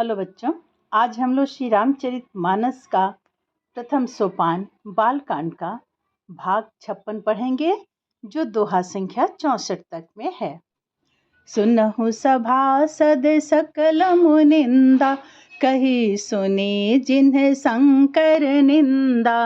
Hello बच्चों, आज हम लोग श्री रामचरित मानस का प्रथम सोपान बालकांड का भाग 56 पढ़ेंगे, जो दोहा संख्या 64 तक में है। सुनहु सभासद सकल मुनिंदा, कही सुने जिन्ह शंकर निंदा।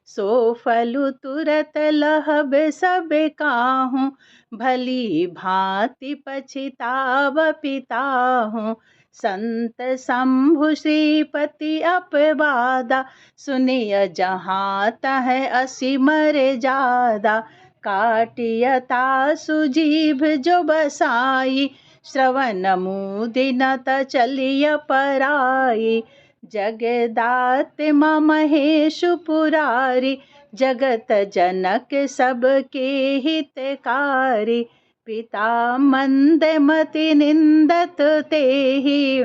सो फलु तुरत लहब सब काहूँ, भली भांति पछिताव पिताहूँ। संत शंभु श्रीपति अपवादा, सुनिय जहाँ तह असी मर्यादा। काटियता सुजीभ जो बसाई, श्रवण मुदि न त चलिय पराई। जगदात महेशु पुरारी, जगत जनक सबके हितकारी। पिता मंदमति निंदत तेहि,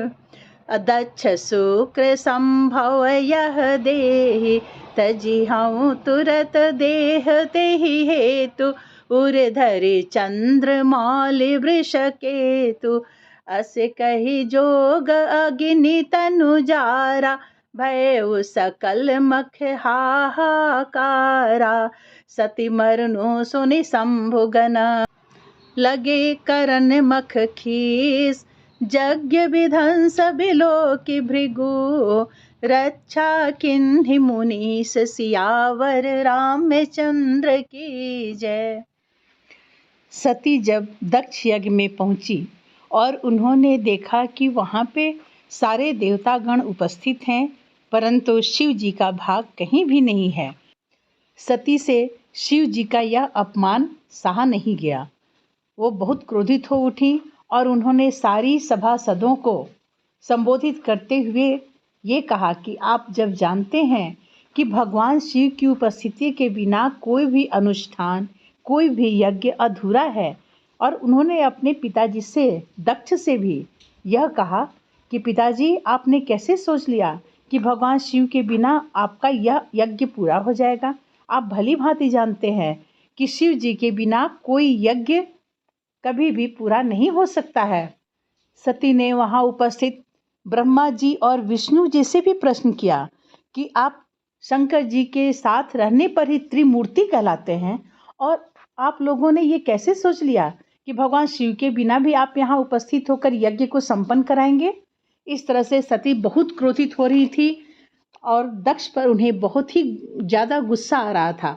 अदक्ष शुक्र संभव यह देहि। तजिहउ तुरत देह तेहि हेतु, उर धरि चंद्र मौलि वृष केतु। अस कहि जोग अग्नि तनु जारा, भयउ सकल मख हाहाकारा। सती मरनु सुनि शंभु गण, लगे करन मख खीस। यज्ञ विध्वंस बिलोकि भृगु, रक्षा किन्हि मुनीस। सियावर रामचंद्र की जय। सती जब दक्ष यज्ञ में पहुंची और उन्होंने देखा कि वहां पे सारे देवतागण उपस्थित हैं, परंतु शिव जी का भाग कहीं भी नहीं है। सती से शिव जी का यह अपमान सहा नहीं गया। वो बहुत क्रोधित हो उठी और उन्होंने सारी सभासदों को संबोधित करते हुए ये कहा कि आप जब जानते हैं कि भगवान शिव की उपस्थिति के बिना कोई भी अनुष्ठान, कोई भी यज्ञ अधूरा है, और उन्होंने अपने पिताजी से, दक्ष से भी यह कहा कि पिताजी, आपने कैसे सोच लिया कि भगवान शिव के बिना आपका यह यज्ञ पूरा हो जाएगा। आप भली भांति जानते हैं कि शिव जी के बिना कोई यज्ञ कभी भी पूरा नहीं हो सकता है। सती ने वहां उपस्थित ब्रह्मा जी और विष्णु जी से भी प्रश्न किया कि आप शंकर जी के साथ रहने पर ही त्रिमूर्ति कहलाते हैं, और आप लोगों ने ये कैसे सोच लिया कि भगवान शिव के बिना भी आप यहाँ उपस्थित होकर यज्ञ को संपन्न कराएंगे। इस तरह से सती बहुत क्रोधित हो रही थी और दक्ष पर उन्हें बहुत ही ज़्यादा गुस्सा आ रहा था।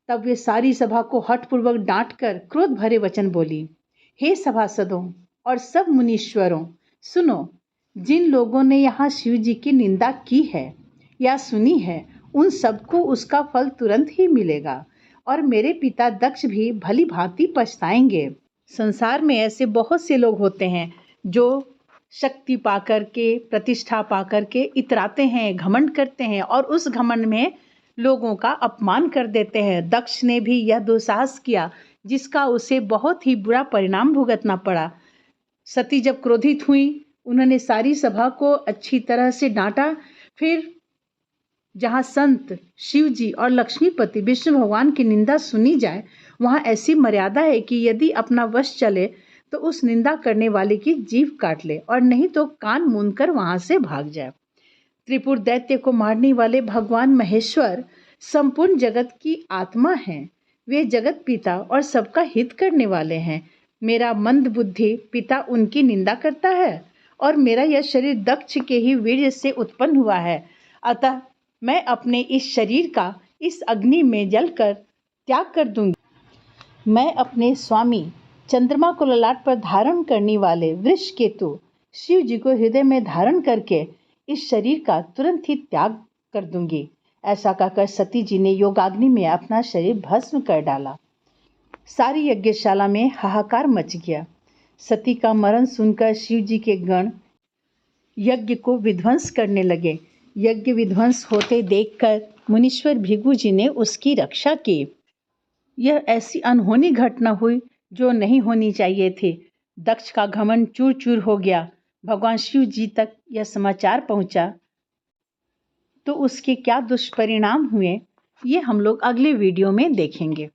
तब वे सारी सभा को हठपूर्वक डांट कर क्रोध भरे वचन बोली, हे सभासदों और सब मुनीश्वरों, सुनो। जिन लोगों ने यहाँ शिव जी की निंदा की है या सुनी है, उन सबको उसका फल तुरंत ही मिलेगा, और मेरे पिता दक्ष भी भली भांति पछताएंगे। संसार में ऐसे बहुत से लोग होते हैं जो शक्ति पाकर के, प्रतिष्ठा पाकर के इतराते हैं, घमंड करते हैं, और उस घमंड में लोगों का अपमान कर देते हैं। दक्ष ने भी यह दुस्साहस किया, जिसका उसे बहुत ही बुरा परिणाम भुगतना पड़ा। सती जब क्रोधित हुई, उन्होंने सारी सभा को अच्छी तरह से डांटा। फिर जहाँ संत, शिव जी और लक्ष्मीपति विष्णु भगवान की निंदा सुनी जाए, वहाँ ऐसी मर्यादा है कि यदि अपना वश चले तो उस निंदा करने वाले की जीभ काट ले, और नहीं तो कान मूंद कर वहाँ से भाग जाए। त्रिपुर दैत्य को मारने वाले भगवान महेश्वर संपूर्ण जगत की आत्मा हैं। वे जगत पिता और सबका हित करने वाले हैं। मेरा मंद बुद्धि पिता उनकी निंदा करता है, और मेरा यह शरीर दक्ष के ही वीर्य से उत्पन्न हुआ है। अतः मैं अपने इस शरीर का इस अग्नि में जलकर त्याग कर दूंगी। मैं अपने स्वामी चंद्रमा को ललाट पर धारण करने वाले वृष केतु शिव जी को हृदय में धारण करके इस शरीर का तुरंत ही त्याग कर दूंगी। ऐसा कहकर सती जी ने योगाग्नि में अपना शरीर भस्म कर डाला। सारी यज्ञशाला में हाहाकार मच गया। सती का मरण सुनकर शिव जी के गण यज्ञ को विध्वंस करने लगे। यज्ञ विध्वंस होते देखकर मुनीश्वर भृगु जी ने उसकी रक्षा की। यह ऐसी अनहोनी घटना हुई जो नहीं होनी चाहिए थी। दक्ष का घमंड चूर चूर हो गया। भगवान शिव जी तक यह समाचार पहुंचा तो उसके क्या दुष्परिणाम हुए, ये हम लोग अगले वीडियो में देखेंगे।